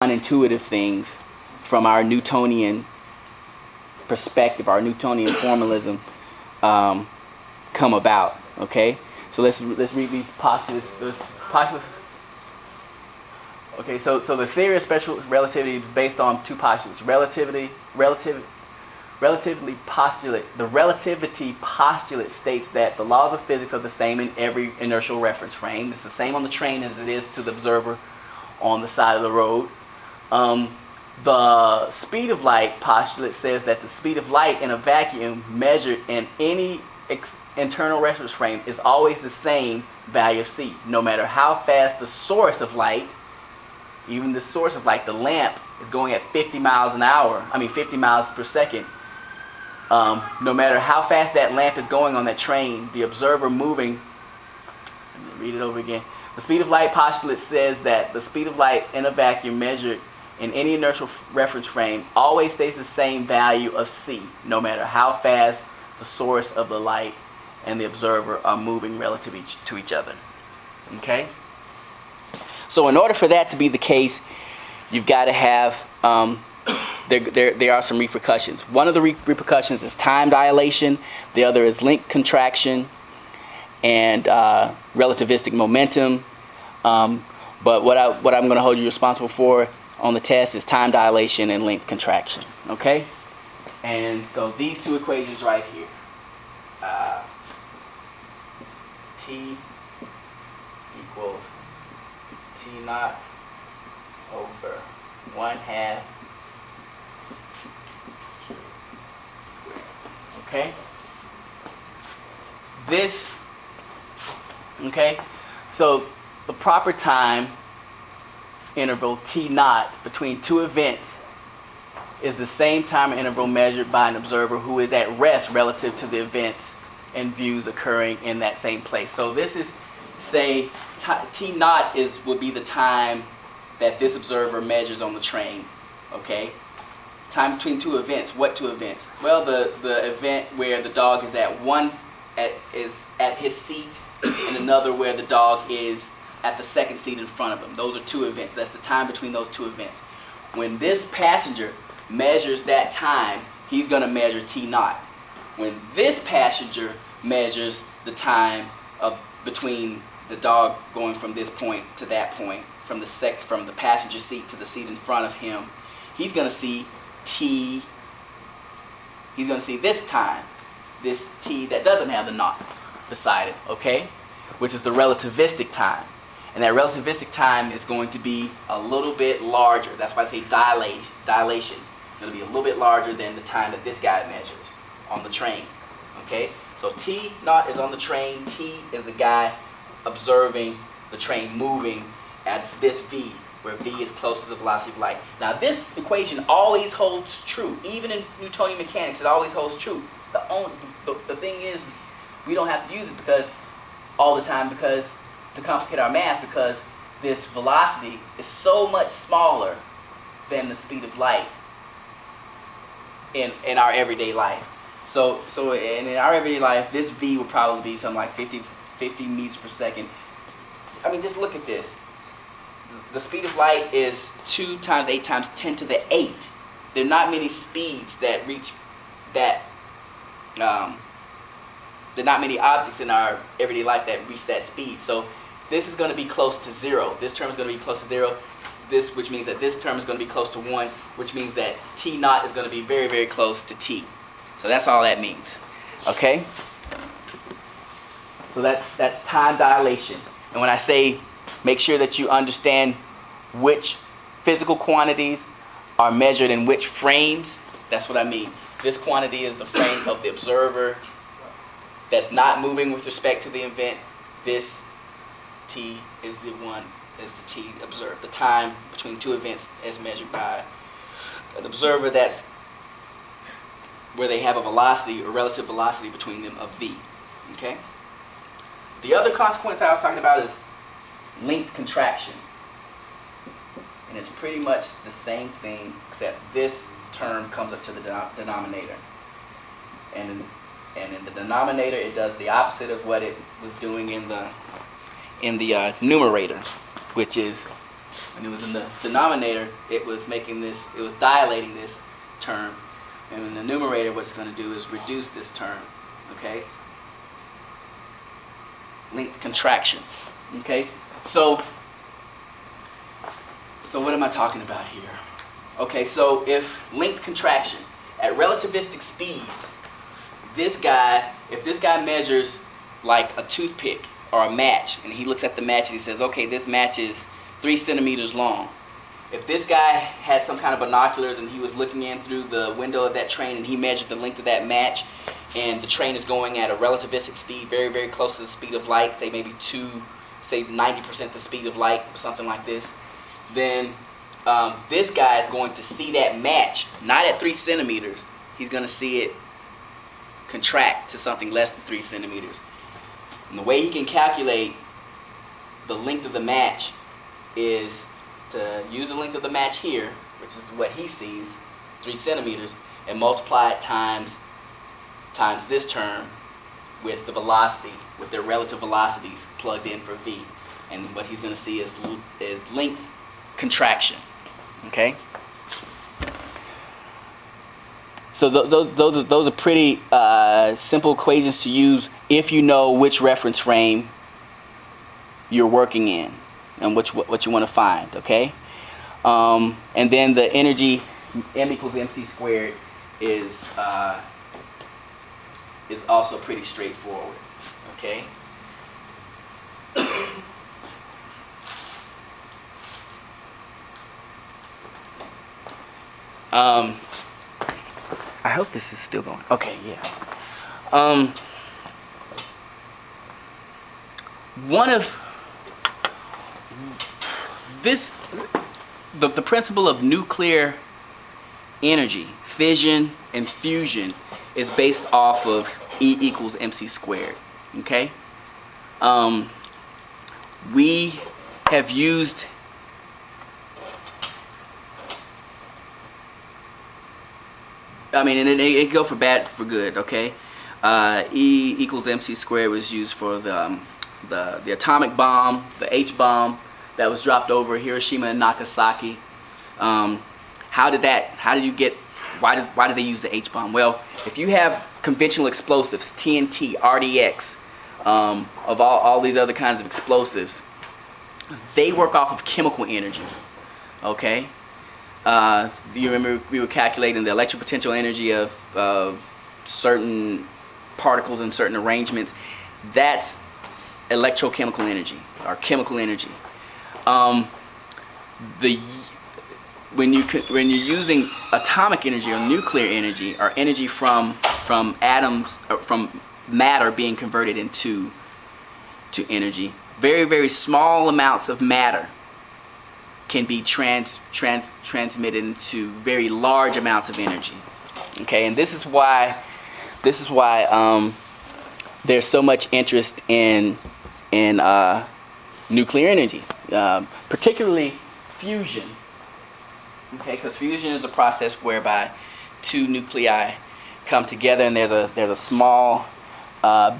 non-intuitive things from our Newtonian perspective, our Newtonian formalism, come about. Okay, so let's read these postulates. Okay, so the theory of special relativity is based on two postulates: relativity postulate. The relativity postulate states that the laws of physics are the same in every inertial reference frame. It's the same on the train as it is to the observer on the side of the road. The speed of light postulate says that the speed of light in a vacuum measured in any internal reference frame is always the same value of c, no matter how fast the source of light, even the source of light, the lamp, is going at 50 miles per second. No matter how fast that lamp is going on that train, the observer moving, let me read it over again. The speed of light postulate says that the speed of light in a vacuum measured in any inertial reference frame always stays the same value of c, no matter how fast the source of the light and the observer are moving relative to each other. Okay? So in order for that to be the case, you've got to have, there are some repercussions. One of the repercussions is time dilation. The other is length contraction and relativistic momentum. But what I'm going to hold you responsible for on the test is time dilation and length contraction. Okay? And so these two equations right here. T equals T naught over 1/2 squared. Okay? So the proper time interval T naught between two events is the same time interval measured by an observer who is at rest relative to the events and views occurring in that same place. So this is, say, T naught would be the time that this observer measures on the train. Okay? Time between two events. What two events? Well, the event where the dog is at his seat, and another where the dog is at the second seat in front of him. Those are two events. That's the time between those two events. When this passenger measures that time, he's going to measure T naught. When this passenger measures the time between the dog going from this point to that point, from the passenger seat to the seat in front of him, he's going to see this time, this T that doesn't have the naught beside it, okay? Which is the relativistic time. And that relativistic time is going to be a little bit larger. That's why I say dilation. It'll be a little bit larger than the time that this guy measures on the train. Okay? So T naught is on the train. T is the guy observing the train moving at this V, where V is close to the velocity of light. Now this equation always holds true. Even in Newtonian mechanics, it always holds true. The thing is, we don't have to use it all the time to complicate our math, because this velocity is so much smaller than the speed of light in our everyday life. So in our everyday life, this V would probably be something like 50 meters per second. I mean, just look at this. The speed of light is 2 times 8 times 10 to the 8. There are not many speeds that reach that. There are not many objects in our everyday life that reach that speed. So this is going to be close to 0. This term is going to be close to 0. Which means that this term is going to be close to 1, which means that T naught is going to be very, very close to T. So that's all that means. Okay? So that's time dilation. And when I say make sure that you understand which physical quantities are measured in which frames, that's what I mean. This quantity is the frame of the observer that's not moving with respect to the event. This T is the T observed. The time between two events is measured by an observer that's where they have a velocity or relative velocity between them of V. Okay? The other consequence I was talking about is length contraction. And it's pretty much the same thing, except this term comes up to the denominator. And in the denominator, it does the opposite of what it was doing in the numerator, which is When it was in the denominator, it was making this, it was dilating this term. And in the numerator, what it's going to do is reduce this term. Okay? Length contraction. Okay? So what am I talking about here? Okay, so if length contraction at relativistic speeds, if this guy measures like a toothpick or a match, and he looks at the match and he says, okay, this match is 3 centimeters long. If this guy had some kind of binoculars and he was looking in through the window of that train and he measured the length of that match, and the train is going at a relativistic speed very, very close to the speed of light, say maybe 90% the speed of light, or something like this, then this guy is going to see that match, not at 3 centimeters. He's going to see it contract to something less than 3 centimeters. And the way he can calculate the length of the match is to use the length of the match here, which is what he sees, 3 centimeters, and multiply it times this term with the velocity, with their relative velocities plugged in for v. And what he's going to see is length contraction. Okay? So those are pretty simple equations to use if you know which reference frame you're working in and what you want to find. Okay? And then the energy m equals mc squared is also pretty straightforward. Okay? I hope this is still going. Okay, yeah. One of this, the principle of nuclear energy, fission and fusion, is based off of E equals mc squared. Okay. We have used and it go for bad for good. Okay. E equals mc squared was used for the atomic bomb, the H bomb that was dropped over Hiroshima and Nagasaki. Why did they use the H bomb? Well, if you have conventional explosives, TNT, RDX, of all these other kinds of explosives, they work off of chemical energy. Okay. You remember we were calculating the electric potential energy of certain particles in certain arrangements. That's electrochemical energy or chemical energy. When you're using atomic energy or nuclear energy or energy from atoms or from matter being converted into energy, very, very small amounts of matter can be transmitted into very large amounts of energy. Okay, and this is why there's so much interest in nuclear energy, particularly fusion. Okay, because fusion is a process whereby two nuclei come together, and there's a small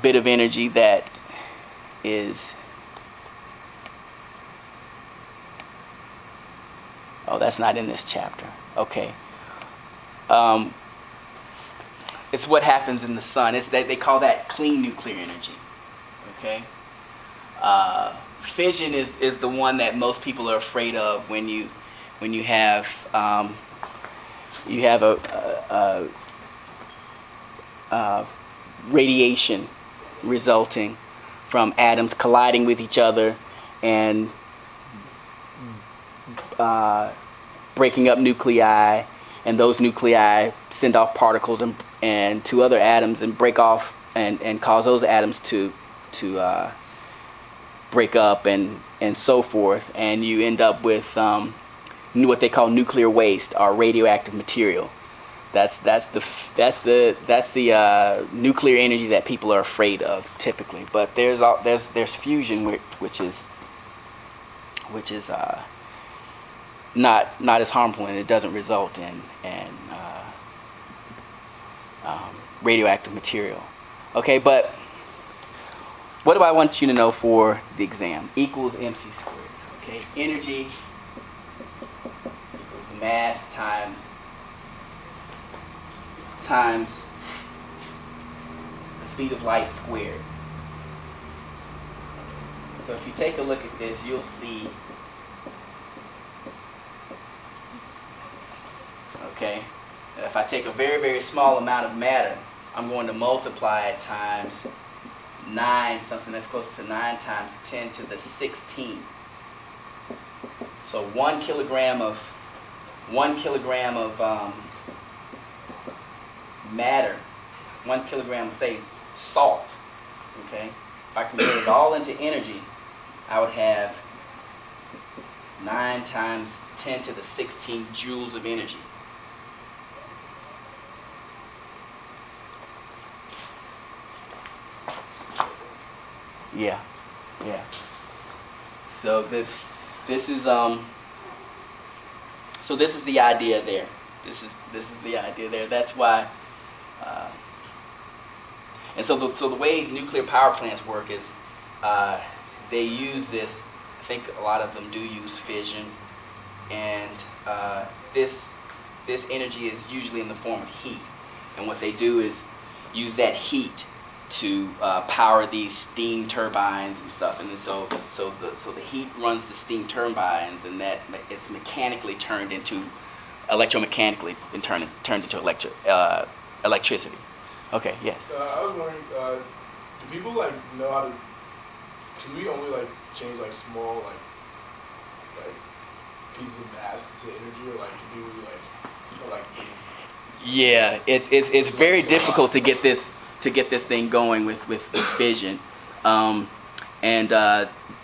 bit of energy that is. Oh, that's not in this chapter. Okay. It's what happens in the sun. They call that clean nuclear energy. Okay. Fission is the one that most people are afraid of when you have a radiation resulting from atoms colliding with each other and breaking up nuclei, and those nuclei send off particles and to other atoms and break off and cause those atoms to break up and so forth, and you end up with what they call nuclear waste or radioactive material. That's the nuclear energy that people are afraid of typically. But there's fusion, which is not as harmful, and it doesn't result in radioactive material. Okay, but what do I want you to know for the exam? Equals mc squared. Okay, energy mass times the speed of light squared. So if you take a look at this, you'll see, okay, that if I take a very, very small amount of matter, I'm going to multiply it times 9, something that's close to 9 times 10 to the 16. So 1 kilogram of matter, 1 kilogram of, say, salt, okay? If I convert it all into energy, I would have 9 times 10 to the 16 joules of energy. Yeah. So this is the idea there. This is the idea there. That's why. And so the way nuclear power plants work is they use this. I think a lot of them do use fission, and this energy is usually in the form of heat. And what they do is use that heat to power these steam turbines and stuff, and then so the heat runs the steam turbines, and that it's mechanically turned into electromechanically and turned into electricity. Okay, yes. I was wondering, do people like know how to? Can we only like change like small like pieces of mass to energy, or like can people like Yeah, it's very difficult to get this thing going with fission, and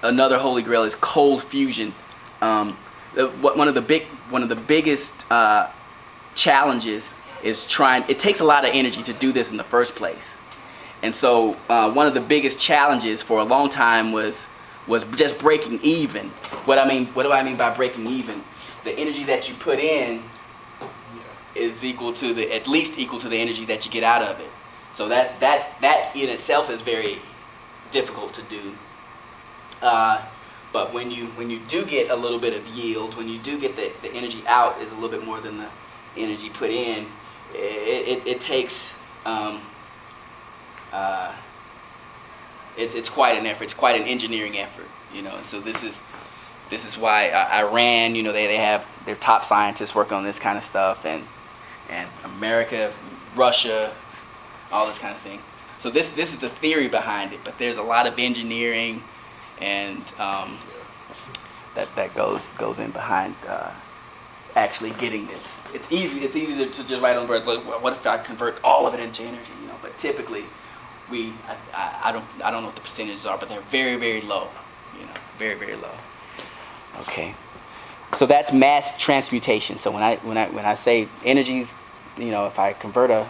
another holy grail is cold fusion. One of the biggest challenges is it takes a lot of energy to do this in the first place, and so one of the biggest challenges for a long time was just breaking even. What do I mean by breaking even? The energy that you put in is at least equal to the energy that you get out of it. So that in itself is very difficult to do. But when you do get a little bit of yield, when you do get the energy out is a little bit more than the energy put in, it takes it's quite an effort. It's quite an engineering effort, And so this is why Iran, they have their top scientists working on this kind of stuff, and America, Russia, all this kind of thing. So this is the theory behind it, but there's a lot of engineering and that goes in behind actually getting this. It's easy to just write on the board. Well, what if I convert all of it into energy? But typically, I don't know what the percentages are, but they're very, very low. Very, very low. Okay. So that's mass transmutation. So when I say energies, if I convert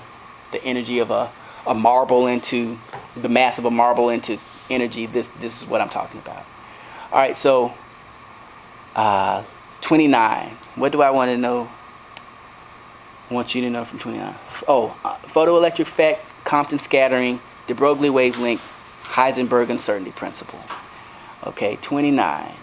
the energy of a marble into the mass of a marble into energy, this is what I'm talking about. All right, so 29. What do I want to know? I want you to know from 29. Oh, photoelectric effect, Compton scattering, de Broglie wavelength, Heisenberg uncertainty principle. Okay, 29.